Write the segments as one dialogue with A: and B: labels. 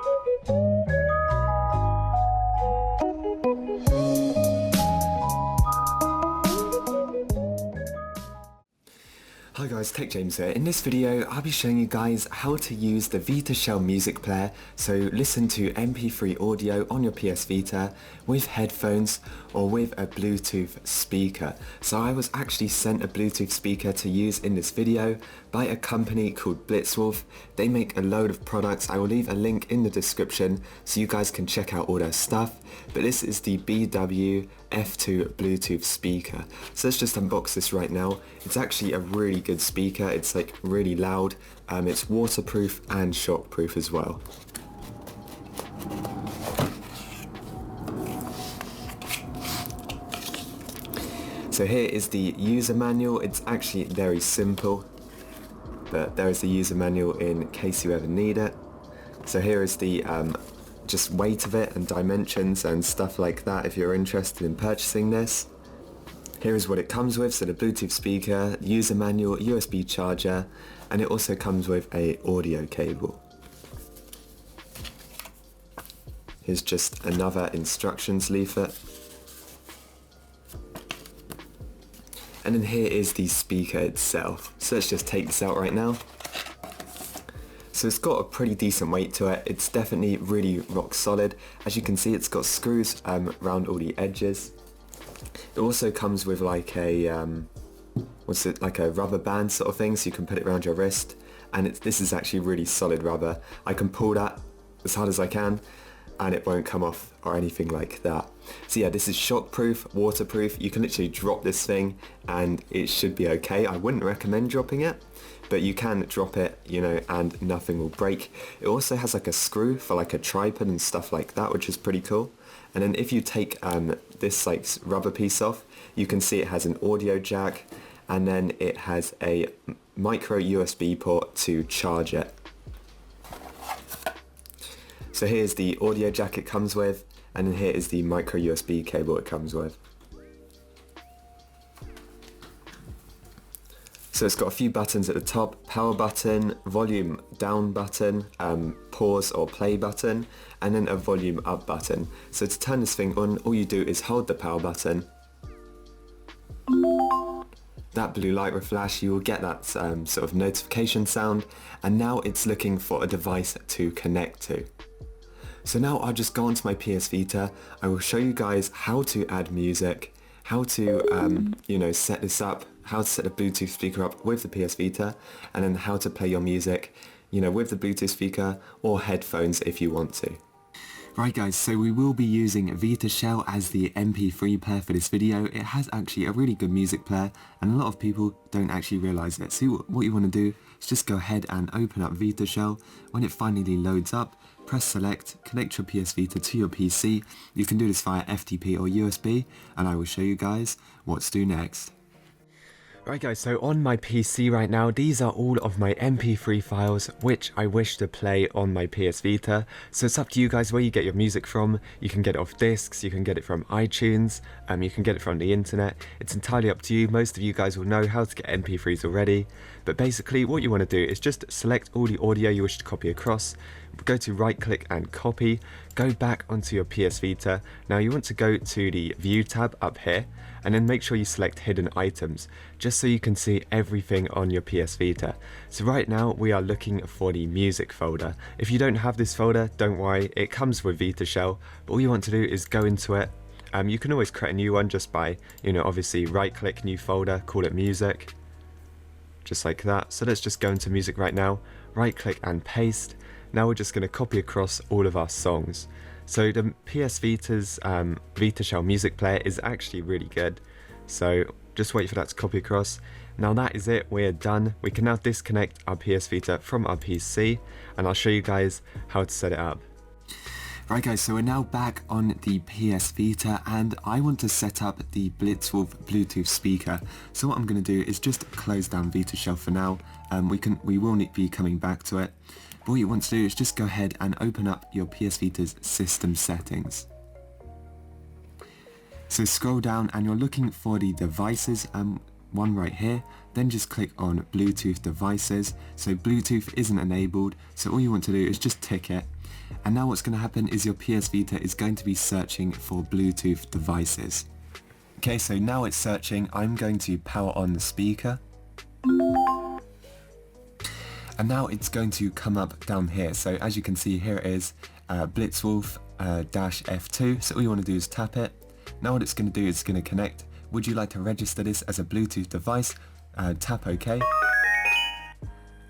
A: Hi guys, Tech James here. In this video, I'll be showing you guys how to use the VitaShell music player, so listen to MP3 audio on your PS Vita with headphones or with a Bluetooth speaker. So I was actually sent a Bluetooth speaker to use in this video by a company called Blitz-Wolf. They make a load of products. I will leave a link in the description so you guys can check out all their stuff. But this is the BW F2 Bluetooth speaker. So let's just unbox this right now. It's actually a really good speaker. It's like really loud. It's waterproof and shockproof as well. So here is the user manual. It's actually very simple, but there is the user manual in case you ever need it. So here is the just weight of it and dimensions and stuff like that if you're interested in purchasing this. Here is what it comes with, so the Bluetooth speaker, user manual, USB charger, and it also comes with a audio cable. Here's just another instructions leaflet. And then here is the speaker itself. So let's just take this out right now. So it's got a pretty decent weight to it. It's definitely really rock solid. As you can see, it's got screws around all the edges. It also comes with like a like a rubber band sort of thing, so you can put it around your wrist. And this is actually really solid rubber. I can pull that as hard as I can and it won't come off or anything like that. So yeah, this is shockproof, waterproof. You can literally drop this thing and it should be okay. I wouldn't recommend dropping it, but you can drop it, you know, and nothing will break. It also has like a screw for like a tripod and stuff like that, which is pretty cool. And then if you take this like rubber piece off, you can see it has an audio jack, and then it has a micro USB port to charge it. So here's the audio jack it comes with, and then here is the micro USB cable it comes with. So it's got a few buttons at the top: power button, volume down button, pause or play button, and then a volume up button. So to turn this thing on, all you do is hold the power button. That blue light will flash, you will get that sort of notification sound, and now it's looking for a device to connect to. So now I'll just go onto my PS Vita. I will show you guys how to add music, how to you know, set this up, how to set a Bluetooth speaker up with the PS Vita, and then how to play your music, you know, with the Bluetooth speaker or headphones if you want to. Right guys, so we will be using VitaShell as the MP3 player for this video. It has actually a really good music player and a lot of people don't actually realise it. So what you want to do is just go ahead and open up VitaShell. When it finally loads up, press select, connect your PS Vita to your PC. You can do this via FTP or USB, and I will show you guys what to do next. Right guys, so on my PC right now, these are all of my MP3 files which I wish to play on my PS Vita. So it's up to you guys where you get your music from. You can get it off discs, you can get it from iTunes, you can get it from the internet. It's entirely up to you. Most of you guys will know how to get MP3s already. But basically what you want to do is just select all the audio you wish to copy across, go to right click and copy, go back onto your PS Vita. Now you want to go to the View tab up here, and then make sure you select hidden items, just so you can see everything on your PS Vita. So right now we are looking for the music folder. If you don't have this folder, don't worry, it comes with VitaShell, but all you want to do is go into it. You can always create a new one just by, you know, obviously right click, new folder, call it music, just like that. So let's just go into music right now, right click and paste. Now we're just going to copy across all of our songs. So the PS Vita's VitaShell music player is actually really good. So just wait for that to copy across. Now that is it, we're done. We can now disconnect our PS Vita from our PC, and I'll show you guys how to set it up. Right guys, so we're now back on the PS Vita and I want to set up the Blitz-Wolf Bluetooth speaker. So what I'm going to do is just close down VitaShell for now. We will be coming back to it. But all you want to do is just go ahead and open up your PS Vita's system settings. So scroll down and you're looking for the devices, one right here, then just click on Bluetooth devices. So Bluetooth isn't enabled, so all you want to do is just tick it. And now what's going to happen is your PS Vita is going to be searching for Bluetooth devices. Okay, so now it's searching. I'm going to power on the speaker. And now it's going to come up down here. So as you can see, here it is, Blitz-Wolf -F2. So all you want to do is tap it. Now what it's going to do is it's going to connect. Would you like to register this as a Bluetooth device? Tap OK.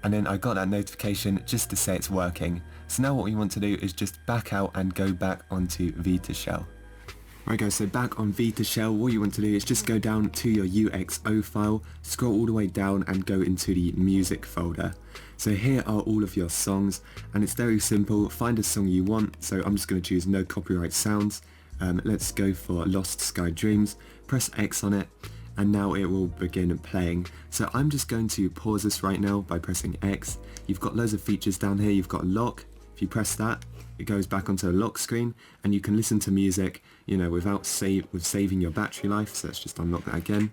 A: And then I got that notification just to say it's working. So now what we want to do is just back out and go back onto VitaShell. Right guys, so back on VitaShell, what you want to do is just go down to your UXO file, scroll all the way down and go into the music folder. So here are all of your songs, and it's very simple. Find a song you want. So I'm just going to choose No Copyright Sounds. Let's go for Lost Sky Dreams, press X on it, and now it will begin playing. So I'm just going to pause this right now by pressing X. You've got loads of features down here. You've got lock. If you press that, it goes back onto the lock screen, and you can listen to music, you know, without saving your battery life. So let's just unlock that again.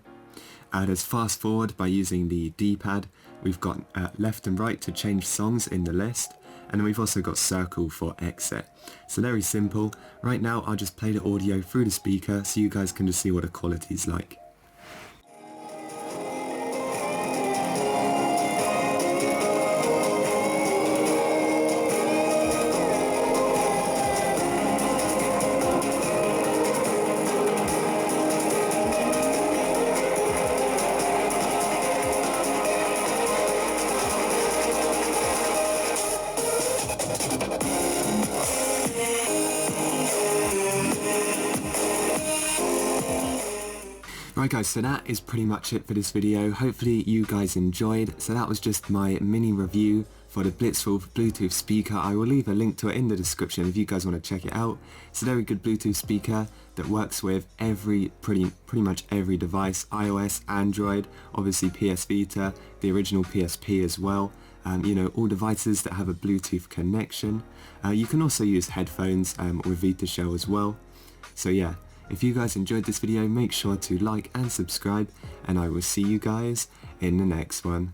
A: There's fast forward by using the D-pad. We've got left and right to change songs in the list. And then we've also got circle for exit. So very simple. Right now I'll just play the audio through the speaker so you guys can just see what the quality is like. Right guys, so that is pretty much it for this video. Hopefully you guys enjoyed. So that was just my mini review for the Blitz-Wolf Bluetooth speaker. I will leave a link to it in the description if you guys want to check it out. It's a very good Bluetooth speaker that works with pretty much every device, iOS, Android, obviously PS Vita, the original PSP as well. You know, all devices that have a Bluetooth connection. You can also use headphones with VitaShell as well. So yeah. If you guys enjoyed this video, make sure to like and subscribe, and I will see you guys in the next one.